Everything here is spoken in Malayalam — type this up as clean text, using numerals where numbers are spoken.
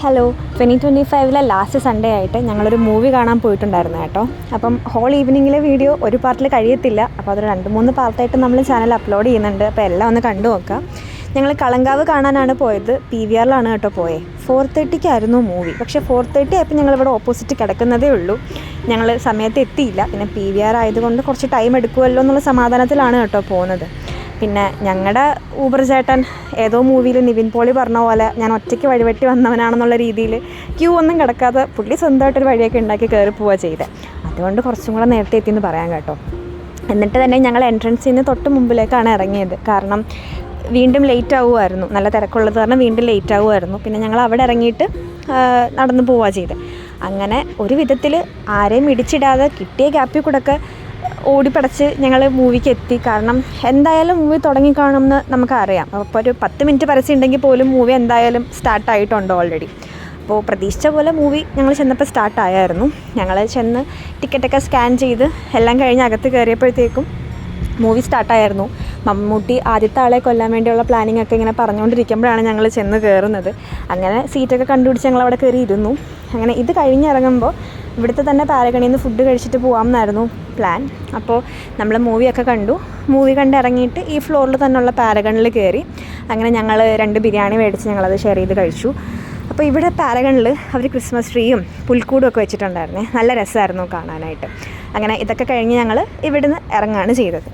ഹലോ 2025 ലാസ്റ്റ് സൺഡേ ആയിട്ട് ഞങ്ങളൊരു മൂവി കാണാൻ പോയിട്ടുണ്ടായിരുന്നു കേട്ടോ. അപ്പം ഹോൾ ഈവനിങ്ങിലെ വീഡിയോ ഒരു പാർട്ടിൽ കഴിയത്തില്ല, അപ്പോൾ അതൊരു 2-3 പാർട്ടായിട്ട് നമ്മൾ ചാനൽ അപ്ലോഡ് ചെയ്യുന്നുണ്ട്. അപ്പോൾ എല്ലാം ഒന്ന് കണ്ടു നോക്കാം. ഞങ്ങൾ കളങ്കാവ് കാണാനാണ് പോയത്. PVRലാണ് കേട്ടോ പോയത്. 4:30 മൂവി. പക്ഷേ 4:30 ആയപ്പോൾ ഞങ്ങളിവിടെ ഓപ്പോസിറ്റ് കിടക്കുന്നതേ ഉള്ളൂ. ഞങ്ങൾ സമയത്ത് എത്തിയില്ല. പിന്നെ PVR ആയതുകൊണ്ട് കുറച്ച് ടൈം എടുക്കുമല്ലോ എന്നുള്ള സമാധാനത്തിലാണ് കേട്ടോ പോകുന്നത്. പിന്നെ ഞങ്ങളുടെ ഊബർ ചേട്ടൻ ഏതോ മൂവിയിൽ നിവിൻ പോളി പറഞ്ഞ പോലെ ഞാൻ ഒറ്റയ്ക്ക് വഴിവെട്ടി വന്നവനാണെന്നുള്ള രീതിയിൽ ക്യൂ ഒന്നും കിടക്കാതെ പുള്ളി സ്വന്തമായിട്ടൊരു വഴിയൊക്കെ ഉണ്ടാക്കി കയറി പോവുക ചെയ്തത്. അതുകൊണ്ട് കുറച്ചും കൂടെ നേരത്തെ എത്തിയെന്ന് പറയാം കേട്ടോ. എന്നിട്ട് തന്നെ ഞങ്ങൾ എൻട്രൻസിൽ നിന്ന് തൊട്ട് മുമ്പിലേക്കാണ് ഇറങ്ങിയത്. കാരണം വീണ്ടും ലേറ്റ് ആവുമായിരുന്നു, നല്ല തിരക്കുള്ളത് കാരണം വീണ്ടും ലേറ്റ് ആവുമായിരുന്നു. പിന്നെ ഞങ്ങൾ അവിടെ ഇറങ്ങിയിട്ട് നടന്നു പോവുക ചെയ്തത്. അങ്ങനെ ഒരു വിധത്തിൽ ആരെയും ഇടിച്ചിടാതെ കിട്ടിയ ഗ്യാപ്പിൽ കൂടെയൊക്കെ ഓടിപ്പടച്ച് ഞങ്ങൾ മൂവിക്ക് എത്തി. കാരണം എന്തായാലും മൂവി തുടങ്ങിക്കാണുമെന്ന് നമുക്കറിയാം. അപ്പോൾ ഒരു 10 മിനിറ്റ് പരസ്യം ഉണ്ടെങ്കിൽ പോലും മൂവി എന്തായാലും സ്റ്റാർട്ടായിട്ടുണ്ട് ഓൾറെഡി. അപ്പോൾ പ്രതീക്ഷിച്ച പോലെ മൂവി ഞങ്ങൾ ചെന്നപ്പോൾ സ്റ്റാർട്ടായിരുന്നു. ഞങ്ങൾ ചെന്ന് ടിക്കറ്റൊക്കെ സ്കാൻ ചെയ്ത് എല്ലാം കഴിഞ്ഞ് അകത്ത് കയറിയപ്പോഴത്തേക്കും മൂവി സ്റ്റാർട്ടായിരുന്നു. മമ്മൂട്ടി ആദ്യത്തെ ആളെ കൊല്ലാൻ വേണ്ടിയുള്ള പ്ലാനിങ് ഒക്കെ ഇങ്ങനെ പറഞ്ഞുകൊണ്ടിരിക്കുമ്പോഴാണ് ഞങ്ങൾ ചെന്ന് കയറുന്നത്. അങ്ങനെ സീറ്റൊക്കെ കണ്ടുപിടിച്ച് ഞങ്ങളവിടെ കയറി ഇരുന്നു. അങ്ങനെ ഇത് കഴിഞ്ഞിറങ്ങുമ്പോൾ ഇവിടുത്തെ തന്നെ പാരഗണിയിൽ നിന്ന് ഫുഡ് കഴിച്ചിട്ട് പോകാമെന്നായിരുന്നു പ്ലാൻ. അപ്പോൾ നമ്മൾ മൂവിയൊക്കെ കണ്ടു. മൂവി കണ്ടിറങ്ങിയിട്ട് ഈ ഫ്ലോറിൽ തന്നെയുള്ള പാരഗണിൽ കയറി. അങ്ങനെ ഞങ്ങൾ 2 ബിരിയാണി മേടിച്ച് ഞങ്ങളത് ഷെയർ ചെയ്ത് കഴിച്ചു. അപ്പോൾ ഇവിടെ പാരഗണിൽ അവർ ക്രിസ്മസ് ട്രീയും പുൽക്കൂടും ഒക്കെ വെച്ചിട്ടുണ്ടായിരുന്നേ. നല്ല രസമായിരുന്നു കാണാനായിട്ട്. അങ്ങനെ ഇതൊക്കെ കഴിഞ്ഞ് ഞങ്ങൾ ഇവിടുന്ന് ഇറങ്ങുകയാണ് ചെയ്തത്.